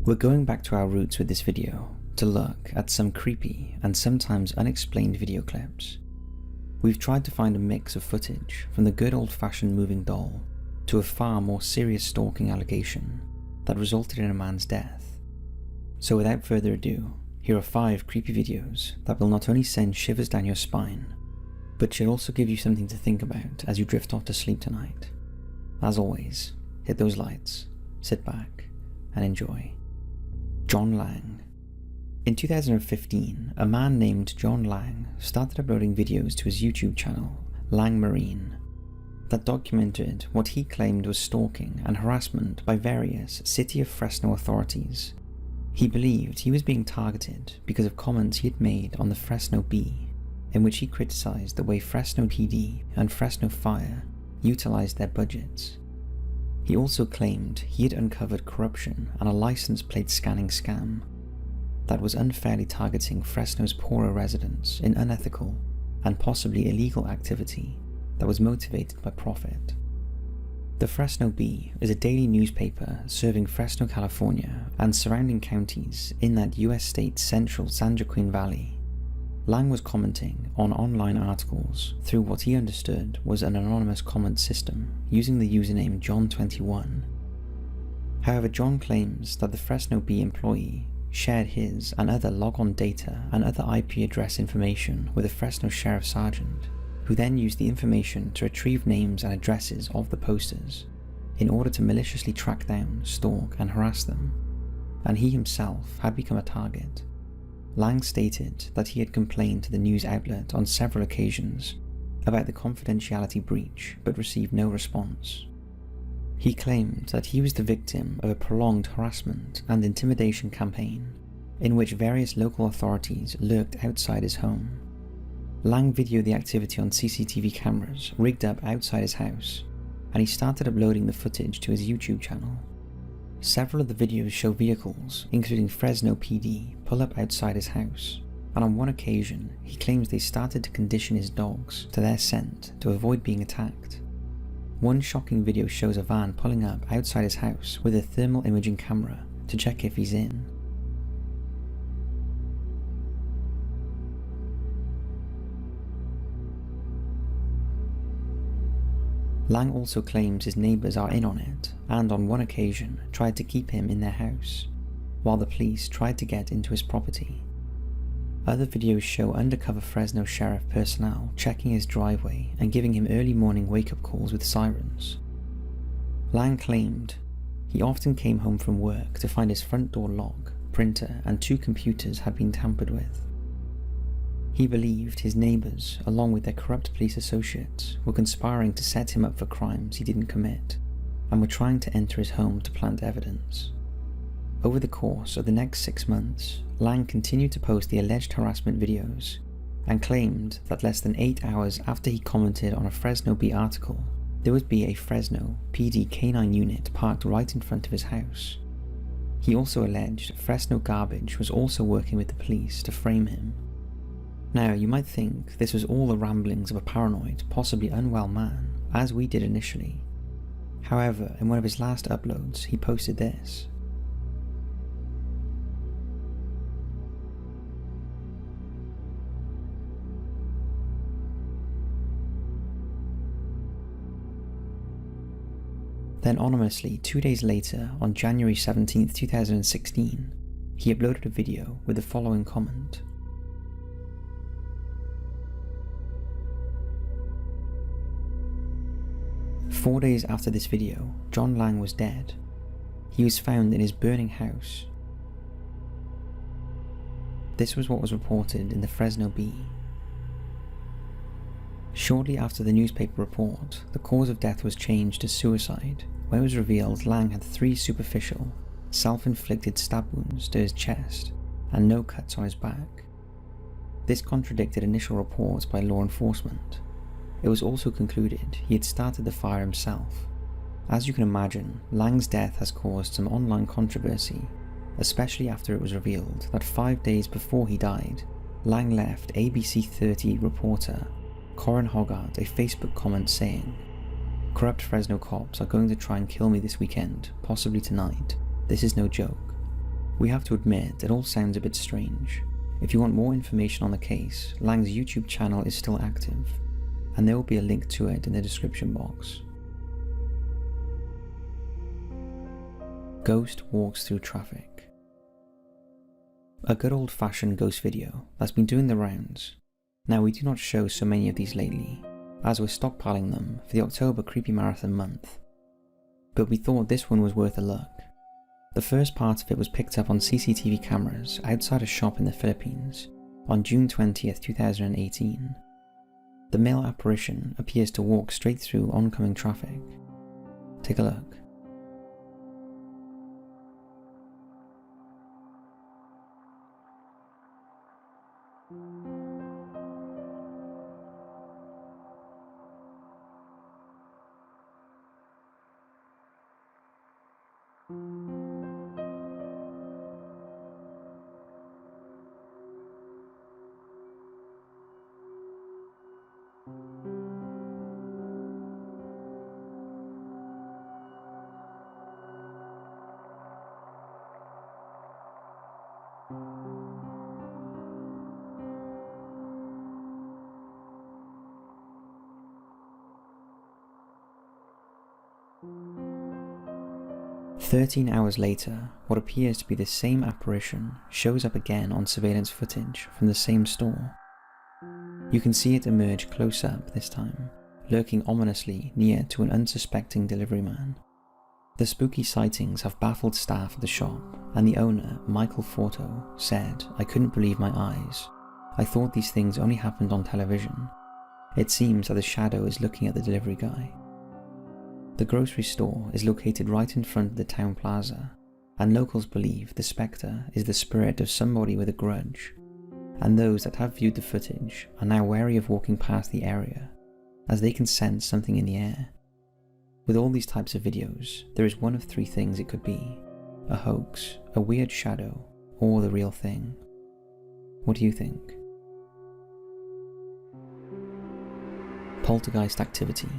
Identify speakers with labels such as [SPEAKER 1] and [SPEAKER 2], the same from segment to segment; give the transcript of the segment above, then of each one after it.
[SPEAKER 1] We're going back to our roots with this video to look at some creepy and sometimes unexplained video clips. We've tried to find a mix of footage from the good old-fashioned moving doll to a far more serious stalking allegation that resulted in a man's death. So without further ado, here are 5 creepy videos that will not only send shivers down your spine, but should also give you something to think about as you drift off to sleep tonight. As always, hit those lights, sit back, and enjoy. John Lang. In 2015, a man named John Lang started uploading videos to his YouTube channel, W.A.R.N.I.N.G, that documented what he claimed was stalking and harassment by various City of Fresno authorities. He believed he was being targeted because of comments he had made on the Fresno Bee, in which he criticized the way Fresno PD and Fresno Fire utilized their budgets. He also claimed he had uncovered corruption and a license plate scanning scam that was unfairly targeting Fresno's poorer residents in unethical and possibly illegal activity that was motivated by profit. The Fresno Bee is a daily newspaper serving Fresno, California and surrounding counties in that US state's central San Joaquin Valley. Lang was commenting on online articles through what he understood was an anonymous comment system using the username John21. However, John claims that the Fresno Bee employee shared his and other log-on data and other IP address information with a Fresno sheriff sergeant, who then used the information to retrieve names and addresses of the posters in order to maliciously track down, stalk, and harass them, and he himself had become a target. Lang stated that he had complained to the news outlet on several occasions about the confidentiality breach but received no response. He claimed that he was the victim of a prolonged harassment and intimidation campaign in which various local authorities lurked outside his home. Lang videoed the activity on CCTV cameras rigged up outside his house, and he started uploading the footage to his YouTube channel. Several of the videos show vehicles, including Fresno PD, pull up outside his house, and on one occasion he claims they started to condition his dogs to their scent to avoid being attacked. One shocking video shows a van pulling up outside his house with a thermal imaging camera to check if he's in. Lang also claims his neighbours are in on it, and on one occasion tried to keep him in their house, while the police tried to get into his property. Other videos show undercover Fresno sheriff personnel checking his driveway and giving him early morning wake-up calls with sirens. Lang claimed he often came home from work to find his front door lock, printer, and 2 computers had been tampered with. He believed his neighbours, along with their corrupt police associates, were conspiring to set him up for crimes he didn't commit, and were trying to enter his home to plant evidence. Over the course of the next 6 months, Lang continued to post the alleged harassment videos, and claimed that less than 8 hours after he commented on a Fresno Bee article, there would be a Fresno PD K9 unit parked right in front of his house. He also alleged Fresno Garbage was also working with the police to frame him. Now, you might think this was all the ramblings of a paranoid, possibly unwell man, as we did initially. However, in one of his last uploads, he posted this. Then anonymously, 2 days later, on January 17th, 2016, he uploaded a video with the following comment. 4 days after this video, John Lang was dead. He was found in his burning house. This was what was reported in the Fresno Bee. Shortly after the newspaper report, the cause of death was changed to suicide, when it was revealed Lang had 3 superficial, self-inflicted stab wounds to his chest and no cuts on his back. This contradicted initial reports by law enforcement. It was also concluded he had started the fire himself. As you can imagine, Lang's death has caused some online controversy, especially after it was revealed that 5 days before he died, Lang left ABC 30 reporter Corin Hoggart a Facebook comment saying, "Corrupt Fresno cops are going to try and kill me this weekend, possibly tonight. This is no joke." We have to admit, it all sounds a bit strange. If you want more information on the case, Lang.'s YouTube channel is still active, and there will be a link to it in the description box. Ghost walks through traffic. A good old-fashioned ghost video that's been doing the rounds. Now, we do not show so many of these lately, as we're stockpiling them for the October Creepy Marathon month, but we thought this one was worth a look. The first part of it was picked up on CCTV cameras outside a shop in the Philippines on June 20th, 2018. The male apparition appears to walk straight through oncoming traffic. Take a look. "13 hours later, what appears to be the same apparition shows up again on surveillance footage from the same store. You can see it emerge close up this time, lurking ominously near to an unsuspecting delivery man. The spooky sightings have baffled staff at the shop, and the owner, Michael Forto, said, "I couldn't believe my eyes. I thought these things only happened on television. It seems that the shadow is looking at the delivery guy." The grocery store is located right in front of the town plaza, and locals believe the spectre is the spirit of somebody with a grudge, and those that have viewed the footage are now wary of walking past the area, as they can sense something in the air. With all these types of videos, there is one of three things it could be: a hoax, a weird shadow, or the real thing. What do you think? Poltergeist activity.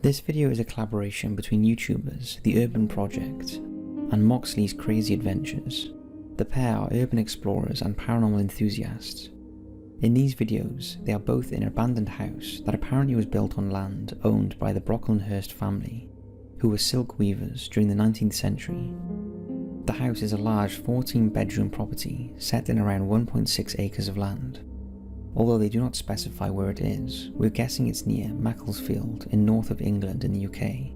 [SPEAKER 1] This video is a collaboration between YouTubers The Urban Project and Moxley's Crazy Adventures. The pair are urban explorers and paranormal enthusiasts. In these videos, they are both in an abandoned house that apparently was built on land owned by the Brocklehurst family, who were silk weavers during the 19th century. The house is a large 14-bedroom property set in around 1.6 acres of land. Although they do not specify where it is, we're guessing it's near Macclesfield in north of England in the UK.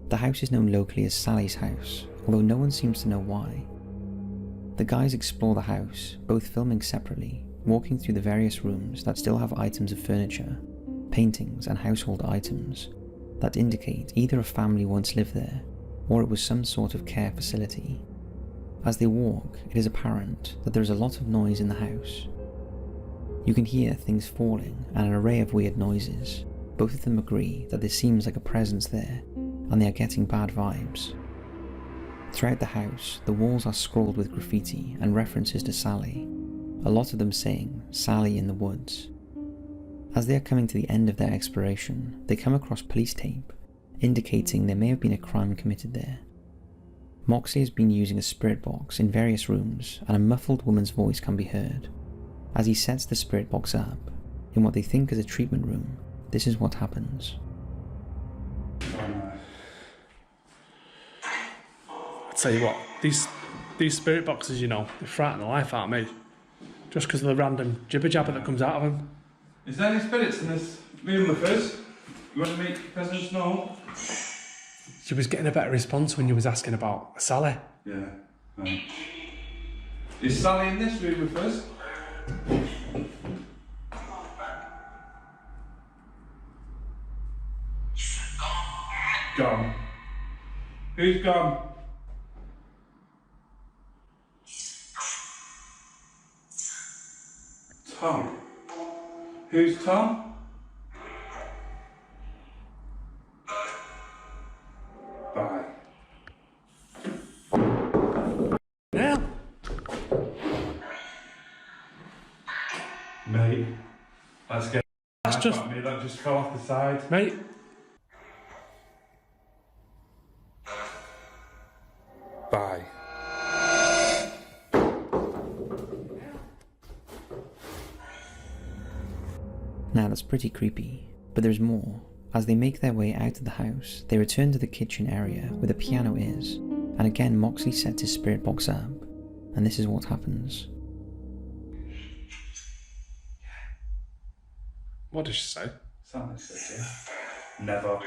[SPEAKER 1] The house is known locally as Sally's house, although no one seems to know why. The guys explore the house, both filming separately, walking through the various rooms that still have items of furniture, paintings and household items that indicate either a family once lived there, or it was some sort of care facility. As they walk, it is apparent that there is a lot of noise in the house. You can hear things falling and an array of weird noises. Both of them agree that there seems like a presence there, and they are getting bad vibes. Throughout the house, the walls are scrawled with graffiti and references to Sally, a lot of them saying, "Sally in the woods." As they are coming to the end of their exploration, they come across police tape, indicating there may have been a crime committed there. Moxley has been using a spirit box in various rooms, and a muffled woman's voice can be heard. As he sets the spirit box up, in what they think is a treatment room, this is what happens.
[SPEAKER 2] I tell you what, these spirit boxes, you know, they frighten the life out of me. Just because of the random jibber jabber that comes out of them.
[SPEAKER 3] Is there any spirits in this room with us? You want to make your presence known?
[SPEAKER 2] She was getting a better response when you was asking about Sally.
[SPEAKER 3] Yeah. Right. Is Sally in this room with us? Gone. Who's gone? Tom. Who's Tom? Bye.
[SPEAKER 2] Yeah.
[SPEAKER 3] Mate, let's get.
[SPEAKER 2] That's just
[SPEAKER 3] me. That just fell off the side.
[SPEAKER 2] Mate.
[SPEAKER 3] Bye.
[SPEAKER 1] pretty creepy, but there's more. As they make their way out of the house, they return to the kitchen area where the piano is, and again Moxley sets his spirit box up, and this is what happens.
[SPEAKER 2] What did she say?
[SPEAKER 3] Something says, yeah. Never.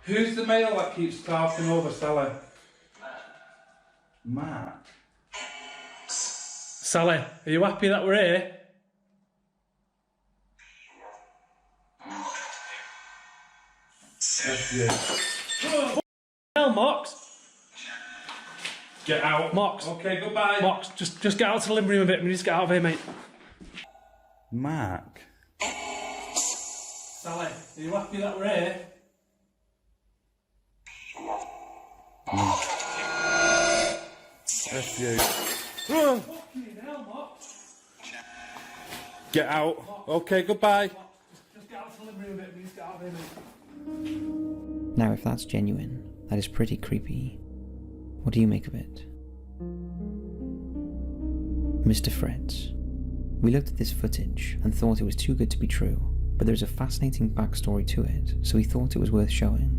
[SPEAKER 3] Who's the male that keeps talking over Sally? Mark.
[SPEAKER 2] Sally, are you happy that we're here?
[SPEAKER 3] F you.
[SPEAKER 2] Hell, Mox.
[SPEAKER 3] Get out.
[SPEAKER 2] Mox.
[SPEAKER 3] Okay, goodbye.
[SPEAKER 2] Mox, just get out to the living room a bit. We need to get out of here, mate.
[SPEAKER 3] Mark.
[SPEAKER 2] Sally, are you happy that we're here?
[SPEAKER 3] F you.
[SPEAKER 2] Fucking hell, Mox.
[SPEAKER 3] Get out. Okay, goodbye.
[SPEAKER 2] Just get out to the living room a bit. We need to get out of here, mate.
[SPEAKER 1] Now if that's genuine, that is pretty creepy. What do you make of it? Mr. Fritz. We looked at this footage and thought it was too good to be true, but there's a fascinating backstory to it, so we thought it was worth showing.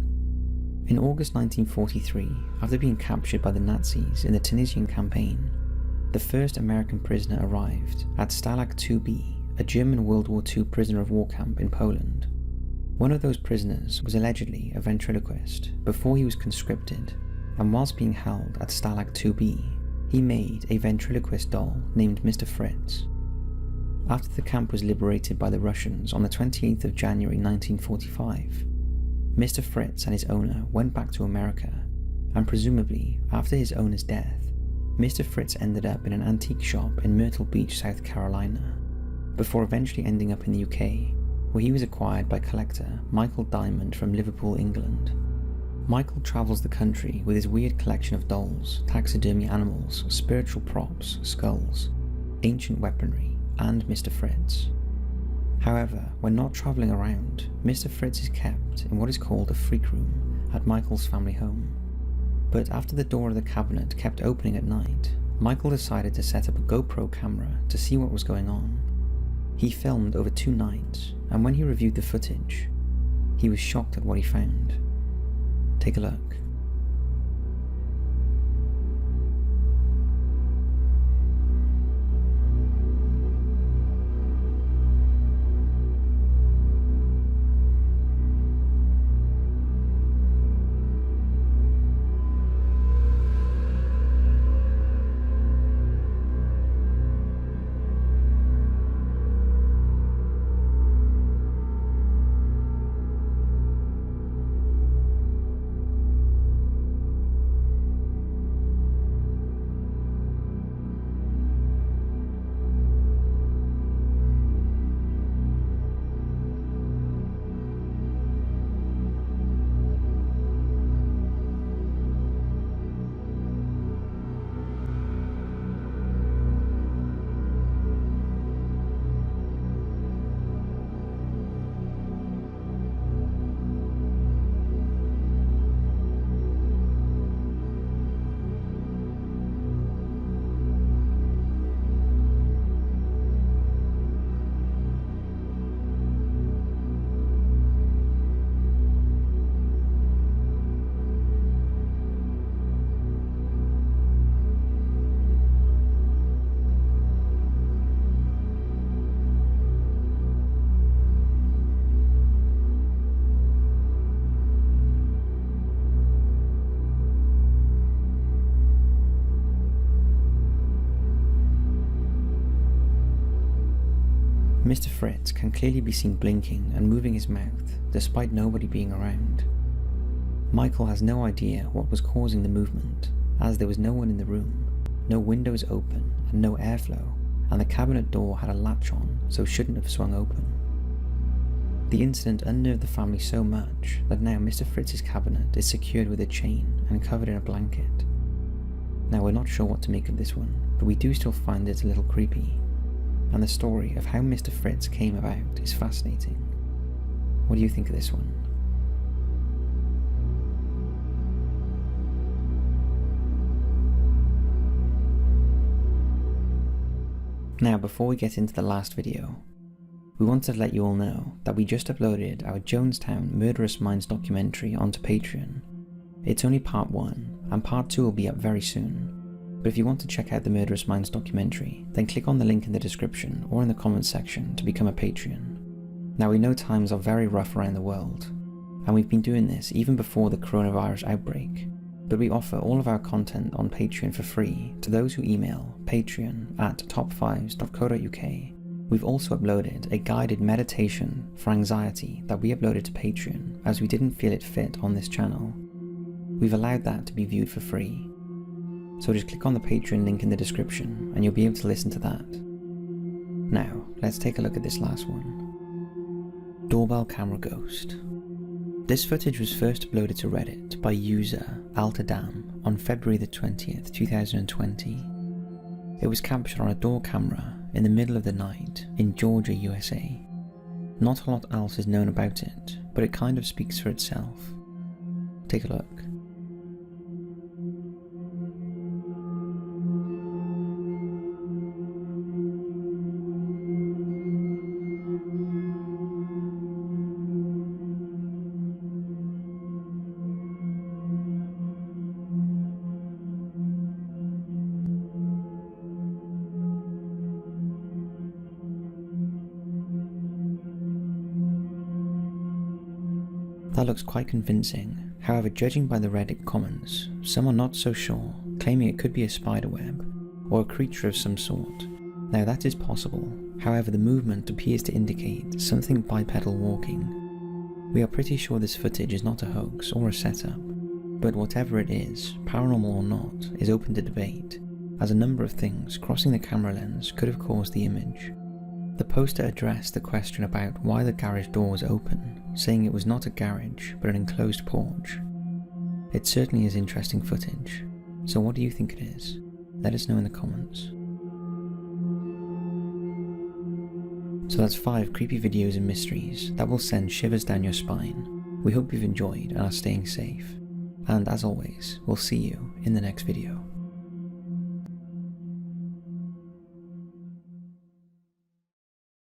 [SPEAKER 1] In August 1943, after being captured by the Nazis in the Tunisian campaign, the first American prisoner arrived at Stalag 2B, a German World War II prisoner of war camp in Poland. One of those prisoners was allegedly a ventriloquist before he was conscripted, and whilst being held at Stalag 2B, he made a ventriloquist doll named Mr. Fritz. After the camp was liberated by the Russians on the 28th of January 1945, Mr. Fritz and his owner went back to America, and presumably after his owner's death, Mr. Fritz ended up in an antique shop in Myrtle Beach, South Carolina, before eventually ending up in the UK, where he was acquired by collector Michael Diamond from Liverpool, England. Michael travels the country with his weird collection of dolls, taxidermy animals, spiritual props, skulls, ancient weaponry, and Mr. Fritz. However, when not travelling around, Mr. Fritz is kept in what is called a freak room at Michael's family home. But after the door of the cabinet kept opening at night, Michael decided to set up a GoPro camera to see what was going on. He filmed over 2 nights, and when he reviewed the footage, he was shocked at what he found. Take a look. Mr. Fritz can clearly be seen blinking and moving his mouth, despite nobody being around. Michael has no idea what was causing the movement, as there was no one in the room, no windows open and no airflow, and the cabinet door had a latch on, so shouldn't have swung open. The incident unnerved the family so much that now Mr. Fritz's cabinet is secured with a chain and covered in a blanket. Now we're not sure what to make of this one, but we do still find it a little creepy, and the story of how Mr. Fritz came about is fascinating. What do you think of this one? Now before we get into the last video, we wanted to let you all know that we just uploaded our Jonestown Murderous Minds documentary onto Patreon. It's only part 1, and part 2 will be up very soon. But if you want to check out the Murderous Minds documentary, then click on the link in the description or in the comments section to become a Patreon. Now we know times are very rough around the world, and we've been doing this even before the coronavirus outbreak, but we offer all of our content on Patreon for free to those who email patreon@top5s.co.uk. We've also uploaded a guided meditation for anxiety that we uploaded to Patreon as we didn't feel it fit on this channel. We've allowed that to be viewed for free. So just click on the Patreon link in the description and you'll be able to listen to that. Now, let's take a look at this last one. Doorbell Camera Ghost. This footage was first uploaded to Reddit by user Altadam on February the 20th, 2020. It was captured on a door camera in the middle of the night in Georgia, USA. Not a lot else is known about it, but it kind of speaks for itself. Take a look. That looks quite convincing. However, judging by the Reddit comments, some are not so sure, claiming it could be a spiderweb or a creature of some sort. Now that is possible, however the movement appears to indicate something bipedal walking. We are pretty sure this footage is not a hoax or a setup, but whatever it is, paranormal or not, is open to debate, as a number of things crossing the camera lens could have caused the image. The poster addressed the question about why the garage door was open, saying it was not a garage but an enclosed porch. It certainly is interesting footage, so what do you think it is? Let us know in the comments. So that's 5 creepy videos and mysteries that will send shivers down your spine. We hope you've enjoyed and are staying safe, and as always, we'll see you in the next video.